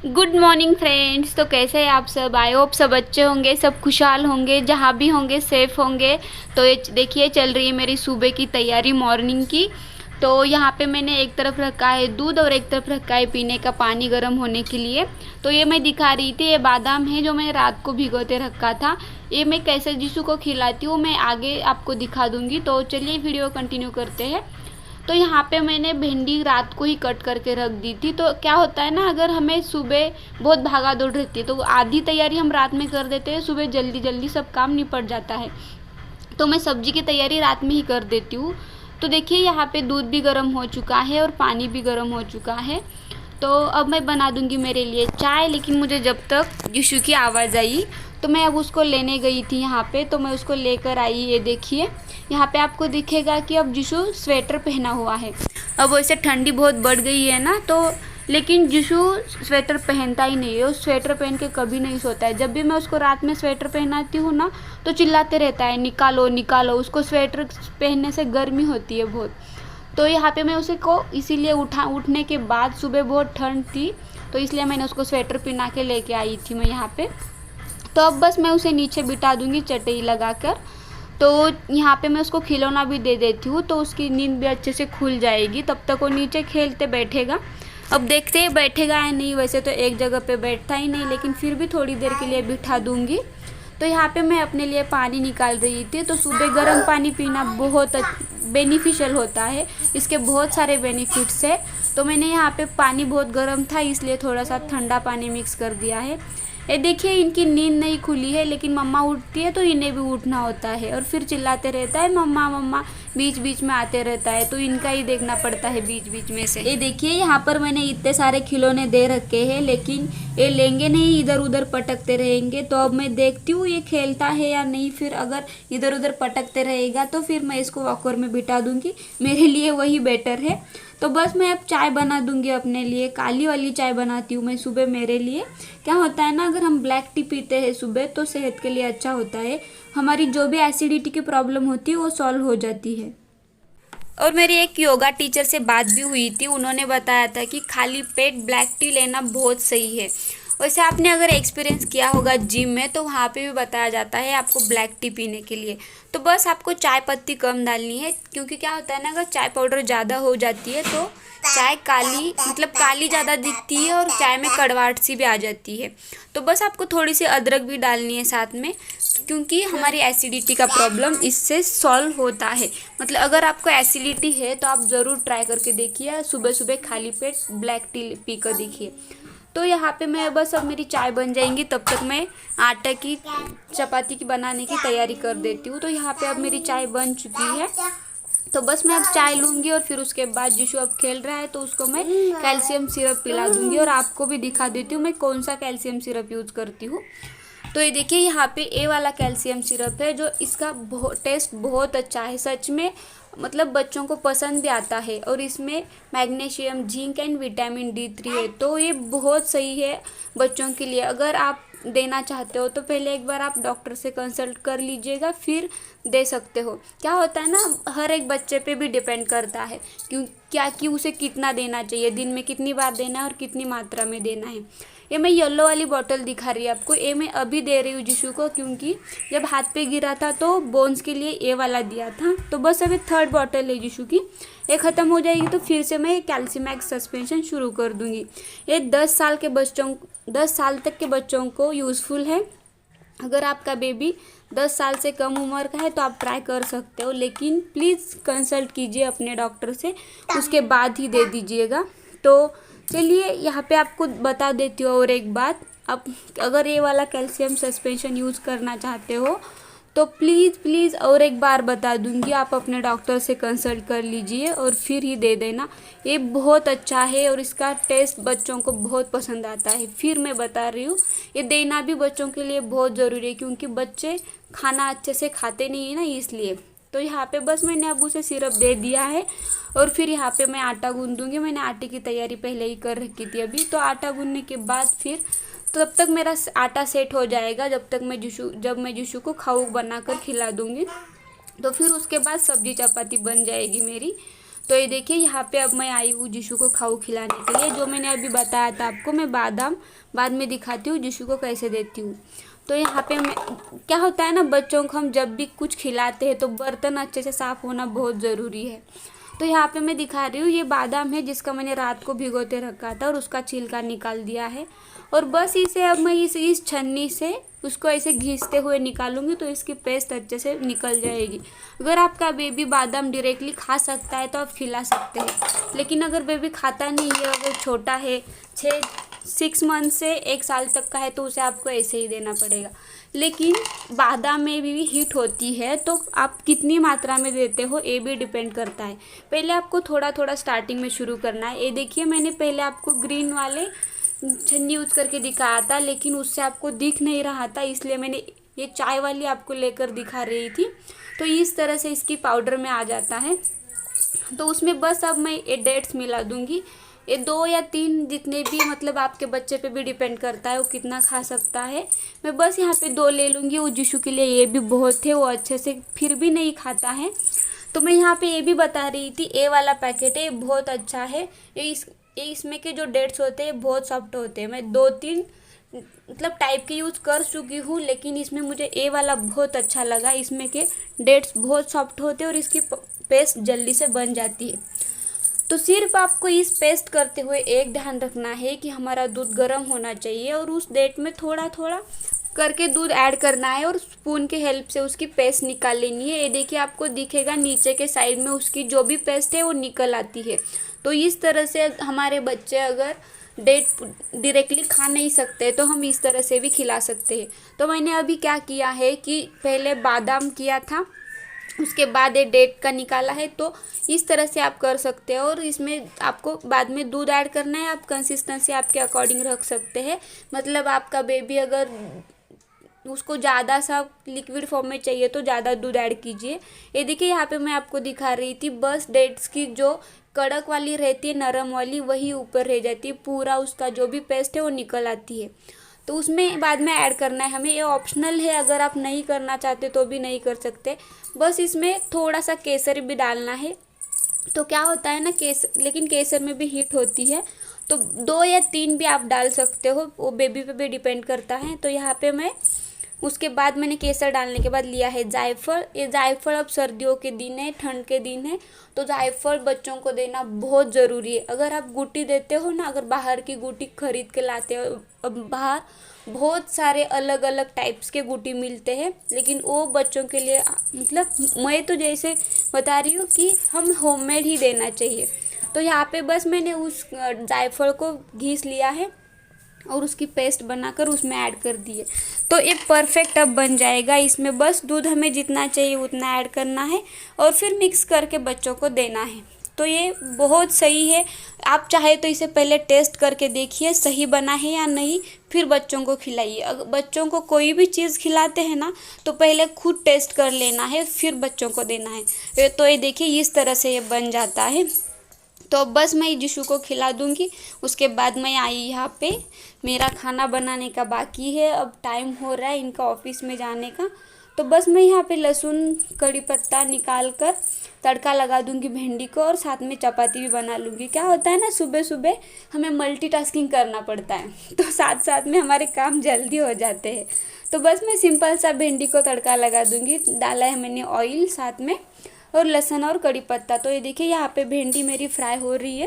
Good morning friends. तो कैसे हैं आप सब? आई होप सब अच्छे होंगे, सब खुशहाल होंगे, जहाँ भी होंगे सेफ़ होंगे। तो ये देखिए चल रही है मेरी सुबह की तैयारी मॉर्निंग की। तो यहाँ पे मैंने एक तरफ रखा है दूध और एक तरफ रखा है पीने का पानी गर्म होने के लिए। तो ये मैं दिखा रही थी, ये बादाम है जो मैंने रात को भिगोते रखा था। ये मैं कैसे जीशु को खिलाती हूँ मैं आगे आपको दिखा दूँगी। तो चलिए वीडियो कंटिन्यू करते हैं। तो यहाँ पे मैंने भिंडी रात को ही कट करके रख दी थी। तो क्या होता है ना, अगर हमें सुबह बहुत भागा दौड़ रहती है तो आधी तैयारी हम रात में कर देते हैं, सुबह जल्दी जल्दी सब काम निपट जाता है। तो मैं सब्जी की तैयारी रात में ही कर देती हूँ। तो देखिए यहाँ पे दूध भी गर्म हो चुका है और पानी भी गर्म हो चुका है। तो अब मैं बना दूँगी मेरे लिए चाय। लेकिन मुझे जब तक यीशु की आवाज़ आई तो मैं अब उसको लेने गई थी यहाँ पे। तो मैं उसको लेकर आई, ये देखिए यहाँ पे आपको दिखेगा कि अब यीशु स्वेटर पहना हुआ है। अब वैसे ठंडी बहुत बढ़ गई है ना, तो लेकिन यीशु स्वेटर पहनता ही नहीं है। वो स्वेटर पहन के कभी नहीं सोता है। जब भी मैं उसको रात में स्वेटर पहनाती हूँ ना तो चिल्लाते रहता है निकालो निकालो। उसको स्वेटर पहनने से गर्मी होती है बहुत। तो यहाँ पे मैं उसे को इसीलिए उठने के बाद, सुबह बहुत ठंड थी तो इसलिए मैंने उसको स्वेटर पहना के लेके आई थी मैं यहाँ पे। तो अब बस मैं उसे नीचे बिठा दूँगी चटाई लगाकर। तो यहाँ पे मैं उसको खिलौना भी दे देती हूँ तो उसकी नींद भी अच्छे से खुल जाएगी। तब तक वो नीचे खेलते बैठेगा। अब देखते हैं बैठेगा या नहीं। वैसे तो एक जगह पे बैठता ही नहीं, लेकिन फिर भी थोड़ी देर के लिए बिठा दूँगी। तो यहाँ पे मैं अपने लिए पानी निकाल रही थी। तो सुबह गर्म पानी पीना बहुत बेनिफिशियल होता है, इसके बहुत सारे बेनिफिट्स है। तो मैंने यहाँ पे पानी बहुत गर्म था इसलिए थोड़ा सा ठंडा पानी मिक्स कर दिया है। ये देखिए इनकी नींद नहीं खुली है, लेकिन मम्मा उठती है तो इन्हें भी उठना होता है और फिर चिल्लाते रहता है मम्मा मम्मा, बीच बीच में आते रहता है। तो इनका ही देखना पड़ता है बीच बीच में से। ये देखिए यहाँ पर मैंने इतने सारे खिलौने दे रखे हैं, लेकिन ये लेंगे नहीं, इधर उधर पटकते रहेंगे। तो अब मैं देखती हूँ ये खेलता है या नहीं। फिर अगर इधर उधर पटकते रहेगा तो फिर मैं इसको वॉकर में बिठा दूंगी, मेरे लिए वही बेटर है। तो बस मैं अब चाय बना दूंगी अपने लिए। काली वाली चाय बनाती हूँ मैं सुबह मेरे लिए। क्या होता है ना, अगर हम ब्लैक टी पीते हैं सुबह तो सेहत के लिए अच्छा होता है। हमारी जो भी एसिडिटी की प्रॉब्लम होती है वो सॉल्व हो जाती है। और मेरी एक योगा टीचर से बात भी हुई थी, उन्होंने बताया था कि खाली पेट ब्लैक टी लेना बहुत सही है। वैसे आपने अगर एक्सपीरियंस किया होगा जिम में तो वहाँ पे भी बताया जाता है आपको ब्लैक टी पीने के लिए। तो बस आपको चाय पत्ती कम डालनी है, क्योंकि क्या होता है ना, अगर चाय पाउडर ज़्यादा हो जाती है तो चाय काली काली ज़्यादा दिखती है और चाय में कड़वाहट सी भी आ जाती है। तो बस आपको थोड़ी सी अदरक भी डालनी है साथ में, क्योंकि हमारी एसिडिटी का प्रॉब्लम इससे सॉल्व होता है। अगर आपको एसिडिटी है तो आप ज़रूर ट्राई करके देखिए, सुबह सुबह खाली पेट ब्लैक टी पी कर देखिए। तो यहाँ पे मैं बस, अब मेरी चाय बन जाएंगी तब तक मैं आटा की चपाती की बनाने की तैयारी कर देती हूँ। तो यहाँ पे अब मेरी चाय बन चुकी है। तो बस मैं अब चाय लूँगी और फिर उसके बाद जीशु अब खेल रहा है तो उसको मैं कैल्शियम सिरप पिला दूँगी और आपको भी दिखा देती हूँ मैं कौन सा कैल्शियम सिरप यूज़ करती हूँ। तो ये देखिए यहाँ पे ए वाला कैल्शियम सिरप है, जो इसका टेस्ट बहुत अच्छा है सच में। बच्चों को पसंद भी आता है और इसमें magnesium, zinc and vitamin D3 है। तो ये बहुत सही है बच्चों के लिए। अगर आप देना चाहते हो तो पहले एक बार आप डॉक्टर से कंसल्ट कर लीजिएगा, फिर दे सकते हो। क्या होता है ना, हर एक बच्चे पे भी डिपेंड करता है कि उसे कितना देना चाहिए, दिन में कितनी बार देना है और कितनी मात्रा में देना है। ये मैं येलो वाली बोतल दिखा रही है आपको, ये मैं अभी दे रही हूँ जीशु को, क्योंकि जब हाथ पे गिरा था तो बोन्स के लिए ये वाला दिया था। तो बस अभी थर्ड बोतल है जीशु की, ये ख़त्म हो जाएगी तो फिर से मैं कैल्सीमैक्स सस्पेंशन शुरू कर दूँगी। ये 10 साल तक के बच्चों को यूज़फुल है। अगर आपका बेबी 10 साल से कम उम्र का है तो आप ट्राई कर सकते हो, लेकिन प्लीज़ कंसल्ट कीजिए अपने डॉक्टर से, उसके बाद ही दे दीजिएगा। तो चलिए यहाँ पे आपको बता देती हूँ और एक बात, आप अगर ये वाला कैल्शियम सस्पेंशन यूज़ करना चाहते हो तो प्लीज़ और एक बार बता दूंगी, आप अपने डॉक्टर से कंसल्ट कर लीजिए और फिर ही दे देना। ये बहुत अच्छा है और इसका टेस्ट बच्चों को बहुत पसंद आता है। फिर मैं बता रही हूँ, ये देना भी बच्चों के लिए बहुत ज़रूरी है, क्योंकि बच्चे खाना अच्छे से खाते नहीं है ना, इसलिए। तो यहाँ पे बस मैंने अब उसे सिरप दे दिया है और फिर यहाँ पे मैं आटा गूंदूंगी। मैंने आटे की तैयारी पहले ही कर रखी थी अभी। तो आटा गूंदने के बाद फिर तब तक मेरा आटा सेट हो जाएगा, जब मैं जीशु को खाऊ बनाकर खिला दूँगी। तो फिर उसके बाद सब्जी चपाती बन जाएगी मेरी। तो ये देखिए यहाँ पे अब मैं आई हूँ जीशु को खाऊ खिलाने के लिए। जो मैंने अभी बताया था आपको, मैं बादाम बाद में दिखाती हूँ जीशु को कैसे देती हूँ। तो यहाँ पे मैं क्या होता है ना, बच्चों को हम जब भी कुछ खिलाते हैं तो बर्तन अच्छे से साफ़ होना बहुत ज़रूरी है। तो यहाँ पे मैं दिखा रही हूँ, ये बादाम है जिसका मैंने रात को भिगोते रखा था और उसका छिलका निकाल दिया है। और बस इसे अब मैं इस छन्नी से उसको ऐसे घिसते हुए निकालूंगी तो इसकी पेस्ट अच्छे से निकल जाएगी। अगर आपका बेबी बादाम डायरेक्टली खा सकता है तो आप खिला सकते हैं, लेकिन अगर बेबी खाता नहीं है, अगर छोटा है 6 मंथ से 1 साल तक का है, तो उसे आपको ऐसे ही देना पड़ेगा। लेकिन बादाम में भी हीट होती है, तो आप कितनी मात्रा में देते हो ये भी डिपेंड करता है। पहले आपको थोड़ा थोड़ा स्टार्टिंग में शुरू करना है। ये देखिए मैंने पहले आपको ग्रीन वाले छन्नी यूज करके दिखाया था, लेकिन उससे आपको दिख नहीं रहा था, इसलिए मैंने ये चाय वाली आपको लेकर दिखा रही थी। तो इस तरह से इसकी पाउडर में आ जाता है। तो उसमें बस अब मैं ये डेट्स मिला दूंगी, ये 2 या 3 जितने भी, मतलब आपके बच्चे पे भी डिपेंड करता है वो कितना खा सकता है। मैं बस यहाँ पे 2 ले लूँगी। वो जीशु के लिए ये भी बहुत है, वो अच्छे से फिर भी नहीं खाता है। तो मैं यहाँ पे ये भी बता रही थी, ये वाला पैकेट है, ये बहुत अच्छा है। ये इसमें के जो डेट्स होते हैं बहुत सॉफ्ट होते हैं। मैं 2-3 मतलब टाइप के यूज़ कर चुकी हूँ, लेकिन इसमें मुझे ये वाला बहुत अच्छा लगा। इसमें के डेट्स बहुत सॉफ्ट होते हैं और इसकी पेस्ट जल्दी से बन जाती है। तो सिर्फ आपको इस पेस्ट करते हुए एक ध्यान रखना है कि हमारा दूध गर्म होना चाहिए और उस डेट में थोड़ा थोड़ा करके दूध ऐड करना है और स्पून के हेल्प से उसकी पेस्ट निकाल लेनी है। ये देखिए आपको दिखेगा नीचे के साइड में उसकी जो भी पेस्ट है वो निकल आती है। तो इस तरह से हमारे बच्चे अगर डेट डायरेक्टली खा नहीं सकते तो हम इस तरह से भी खिला सकते हैं। तो मैंने अभी क्या किया है कि पहले बादाम किया था, उसके बाद ये डेट का निकाला है। तो इस तरह से आप कर सकते हो और इसमें आपको बाद में दूध ऐड करना है। आप कंसिस्टेंसी आपके अकॉर्डिंग रख सकते हैं। मतलब आपका बेबी अगर उसको ज़्यादा सा लिक्विड फॉर्म में चाहिए तो ज़्यादा दूध ऐड कीजिए। ये देखिए यहाँ पे मैं आपको दिखा रही थी, बस डेट्स की जो कड़क वाली रहती है, नरम वाली, वही ऊपर रह जाती है, पूरा उसका जो भी पेस्ट है वो निकल आती है। तो उसमें बाद में ऐड करना है हमें। ये ऑप्शनल है, अगर आप नहीं करना चाहते तो भी नहीं कर सकते। बस इसमें थोड़ा सा केसर भी डालना है। तो क्या होता है ना, लेकिन केसर में भी हीट होती है, तो 2 या 3 भी आप डाल सकते हो, वो बेबी पे भी डिपेंड करता है। तो यहाँ पे मैं उसके बाद मैंने केसर डालने के बाद लिया है जायफल। ये जायफल अब सर्दियों के दिन है, ठंड के दिन है, तो जायफल बच्चों को देना बहुत ज़रूरी है। अगर आप गुट्टी देते हो ना, अगर बाहर की गुट्टी खरीद के लाते हो, अब बाहर बहुत सारे अलग अलग टाइप्स के गुट्टी मिलते हैं, लेकिन वो बच्चों के लिए, मतलब मैं तो जैसे बता रही हूँ कि हम होममेड ही देना चाहिए। तो यहाँ पे बस मैंने उस जायफल को घिस लिया है और उसकी पेस्ट बनाकर उसमें ऐड कर दिए। तो ये परफेक्ट अब बन जाएगा। इसमें बस दूध हमें जितना चाहिए उतना ऐड करना है और फिर मिक्स करके बच्चों को देना है। तो ये बहुत सही है। आप चाहे तो इसे पहले टेस्ट करके देखिए सही बना है या नहीं, फिर बच्चों को खिलाइए। अगर बच्चों को कोई भी चीज़ खिलाते हैं ना, तो पहले खुद टेस्ट कर लेना है, फिर बच्चों को देना है। तो ये देखिए इस तरह से ये बन जाता है। तो बस मैं जीशु को खिला दूंगी, उसके बाद मैं आई यहाँ पे। मेरा खाना बनाने का बाकी है, अब टाइम हो रहा है इनका ऑफिस में जाने का। तो बस मैं यहाँ पे लहसुन कड़ी पत्ता निकाल कर तड़का लगा दूंगी भिंडी को, और साथ में चपाती भी बना लूँगी। क्या होता है ना, सुबह सुबह हमें मल्टीटास्किंग करना पड़ता है, तो साथ साथ में हमारे काम जल्दी हो जाते हैं। तो बस मैं सिंपल सा भिंडी को तड़का लगा दूंगी। डाला है मैंने ऑयल साथ में, और लहसुन और कड़ी पत्ता। तो ये देखिए यहाँ पे भिंडी मेरी फ्राई हो रही है।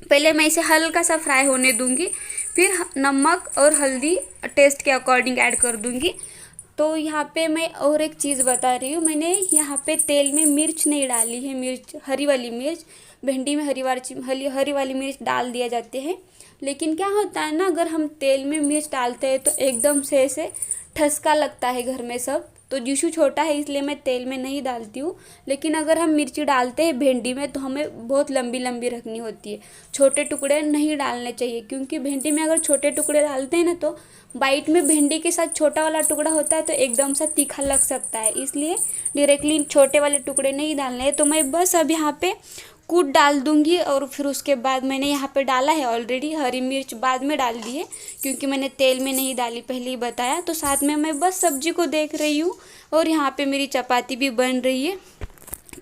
पहले मैं इसे हल्का सा फ्राई होने दूंगी, फिर नमक और हल्दी टेस्ट के अकॉर्डिंग ऐड कर दूंगी। तो यहाँ पे मैं और एक चीज़ बता रही हूँ, मैंने यहाँ पे तेल में मिर्च नहीं डाली है, मिर्च हरी वाली मिर्च। भिंडी में हरी वाली मिर्च डाल दिया जाते हैं, लेकिन क्या होता है ना, अगर हम तेल में मिर्च डालते हैं तो एकदम से ऐसे ठसका लगता है घर में सब। तो जीशु छोटा है इसलिए मैं तेल में नहीं डालती हूँ, लेकिन अगर हम मिर्ची डालते हैं भिंडी में तो हमें बहुत लंबी लंबी रखनी होती है, छोटे टुकड़े नहीं डालने चाहिए। क्योंकि भिंडी में अगर छोटे टुकड़े डालते हैं ना, तो बाइट में भिंडी के साथ छोटा वाला टुकड़ा होता है तो एकदम से तीखा लग सकता है, इसलिए डायरेक्टली छोटे वाले टुकड़े नहीं डालने हैं। तो मैं बस अब यहाँ पे कूट डाल दूंगी, और फिर उसके बाद मैंने यहाँ पे डाला है ऑलरेडी हरी मिर्च, बाद में डाल दी है क्योंकि मैंने तेल में नहीं डाली, पहले ही बताया। तो साथ में मैं बस सब्जी को देख रही हूँ, और यहाँ पे मेरी चपाती भी बन रही है।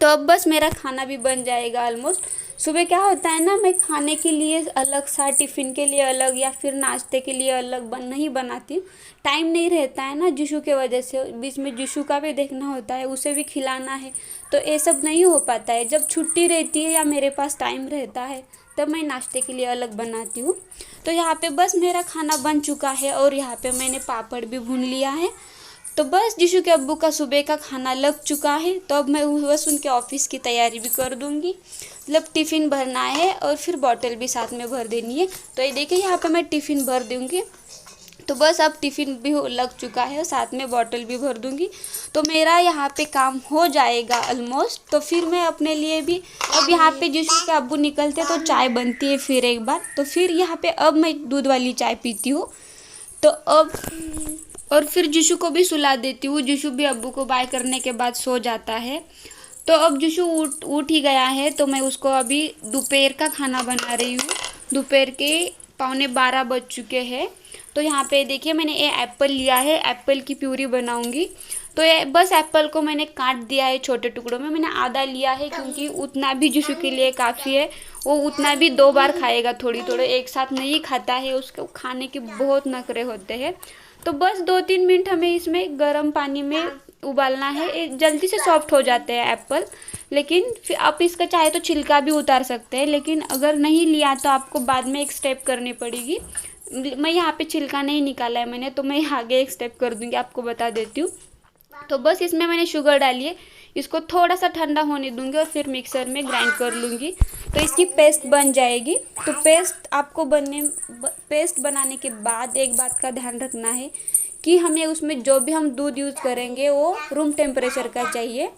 तो अब बस मेरा खाना भी बन जाएगा ऑलमोस्ट। सुबह क्या होता है ना, मैं खाने के लिए अलग सा, टिफ़िन के लिए अलग या फिर नाश्ते के लिए अलग नहीं बनाती हूँ। टाइम नहीं रहता है ना जीशू के वजह से, बीच में जीशू का भी देखना होता है, उसे भी खिलाना है, तो ये सब नहीं हो पाता है। जब छुट्टी रहती है या मेरे पास टाइम रहता है तब मैं नाश्ते के लिए अलग बनाती हूँ। तो यहाँ पे बस मेरा खाना बन चुका है और यहाँ पे मैंने पापड़ भी भून लिया है। तो बस जीशू के अब्बू का सुबह का खाना लग चुका है, तो अब मैं बस उनके ऑफिस की तैयारी भी कर दूंगी। मतलब टिफ़िन भरना है और फिर बॉटल भी साथ में भर देनी है। तो ये देखिए यहाँ पे मैं टिफ़िन भर दूंगी। तो बस अब टिफ़िन भी लग चुका है और साथ में बॉटल भी भर दूंगी, तो मेरा यहाँ पे काम हो जाएगा ऑलमोस्ट। तो फिर मैं अपने लिए भी, अब यहाँ पे जीशू के अब्बू निकलते तो चाय बनती है फिर एक बार, तो फिर यहाँ पे अब मैं दूध वाली चाय पीती हूँ। तो अब और फिर जीशू को भी सुला देती हूँ। जीशू भी अब्बू को बाय करने के बाद सो जाता है। तो अब जीशू उठ ही गया है, तो मैं उसको अभी दोपहर का खाना बना रही हूँ। दोपहर के 11:15 बज चुके हैं। तो यहाँ पे देखिए मैंने ये एप्पल लिया है, एप्पल की प्यूरी बनाऊंगी। तो ये बस एप्पल को मैंने काट दिया है छोटे टुकड़ों में, मैंने आधा लिया है क्योंकि उतना भी जीशू के लिए काफ़ी है। वो उतना भी 2 बार खाएगा, थोड़ी थोड़े एक साथ नहीं खाता है, उसको खाने के बहुत नखरे होते हैं। तो बस 2-3 मिनट हमें इसमें गर्म पानी में उबालना है, जल्दी से सॉफ्ट हो जाते हैं एप्पल। लेकिन फिर आप इसका चाहे तो छिलका भी उतार सकते हैं, लेकिन अगर नहीं लिया तो आपको बाद में एक स्टेप करनी पड़ेगी। मैं यहाँ पे छिलका नहीं निकाला है मैंने, तो मैं आगे एक स्टेप कर दूँगी, आपको बता देती हूँ। तो बस इसमें मैंने शुगर डाली है, इसको थोड़ा सा ठंडा होने दूंगी और फिर मिक्सर में ग्राइंड कर लूँगी, तो इसकी पेस्ट बन जाएगी। तो पेस्ट बनाने के बाद एक बात का ध्यान रखना है कि हमें उसमें जो भी हम दूध यूज़ करेंगे वो रूम टेम्परेचर का चाहिए,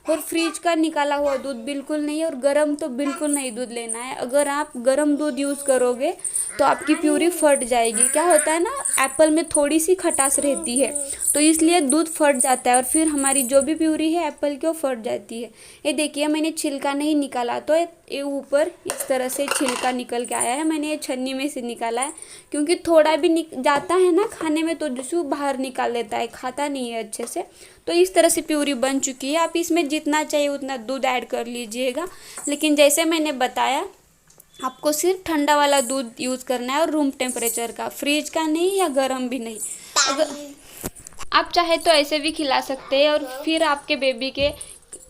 और फ्रिज का निकाला हुआ दूध बिल्कुल नहीं, और गर्म तो बिल्कुल नहीं दूध लेना है। अगर आप गर्म दूध यूज़ करोगे तो आपकी प्यूरी फट जाएगी। क्या होता है ना, एप्पल में थोड़ी सी खटास रहती है, तो इसलिए दूध फट जाता है और फिर हमारी जो भी प्यूरी है एप्पल की वो फट जाती है। ये देखिए मैंने छिलका नहीं निकाला, तो ये ऊपर इस तरह से छिलका निकल के आया है। मैंने ये छन्नी में से निकाला है क्योंकि थोड़ा भी जाता है ना खाने में तो जिसको बाहर निकाल लेता है, खाता नहीं है अच्छे से। तो इस तरह से प्यूरी बन चुकी है। आप इसमें जितना चाहिए उतना दूध ऐड कर लीजिएगा, लेकिन जैसे मैंने बताया आपको सिर्फ ठंडा वाला दूध यूज़ करना है और रूम टेम्परेचर का, फ्रिज का नहीं या गर्म भी नहीं। अगर आप चाहे तो ऐसे भी खिला सकते हैं, और फिर आपके बेबी के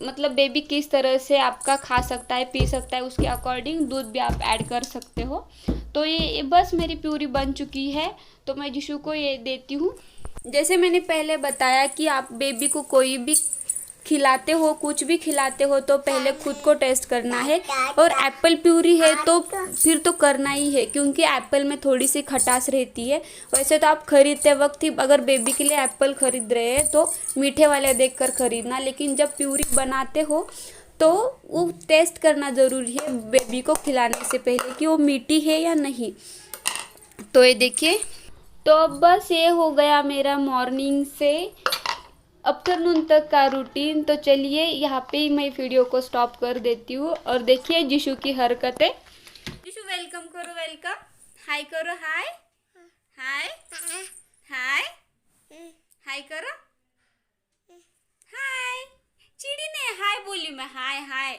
मतलब बेबी किस तरह से आपका खा सकता है पी सकता है उसके अकॉर्डिंग दूध भी आप ऐड कर सकते हो। तो ये बस मेरी प्यूरी बन चुकी है, तो मैं जीशू को ये देती हूँ। जैसे मैंने पहले बताया कि आप बेबी को कोई भी खिलाते हो, कुछ भी खिलाते हो, तो पहले खुद को टेस्ट करना है। और एप्पल प्यूरी है तो फिर तो करना ही है, क्योंकि एप्पल में थोड़ी सी खटास रहती है। वैसे तो आप खरीदते वक्त ही अगर बेबी के लिए एप्पल खरीद रहे हैं तो मीठे वाले देखकर खरीदना, लेकिन जब प्यूरी बनाते हो तो वो टेस्ट करना ज़रूरी है बेबी को खिलाने से पहले कि वो मीठी है या नहीं। तो ये देखिए, तो अब बस ये हो गया मेरा मॉर्निंग से आफ्टरनून तक का रूटीन। तो चलिए यहाँ पे ही मैं वीडियो को स्टॉप कर देती हूँ, और देखिए जीशू की हरकतें। जीशू वेलकम करो, वेलकम, हाय करो, हाय हाय हाय हाय करो, हाय। चिड़ी ने हाय बोली, मैं हाय हाय।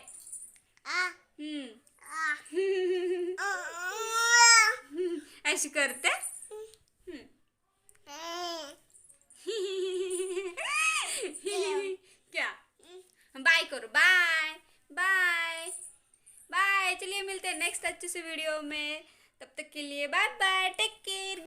ऐसे करते क्या, बाय करो, बाय बाय बाय। चलिए मिलते हैं नेक्स्ट अच्छे से वीडियो में, तब तक के लिए बाय बाय, टेक केयर।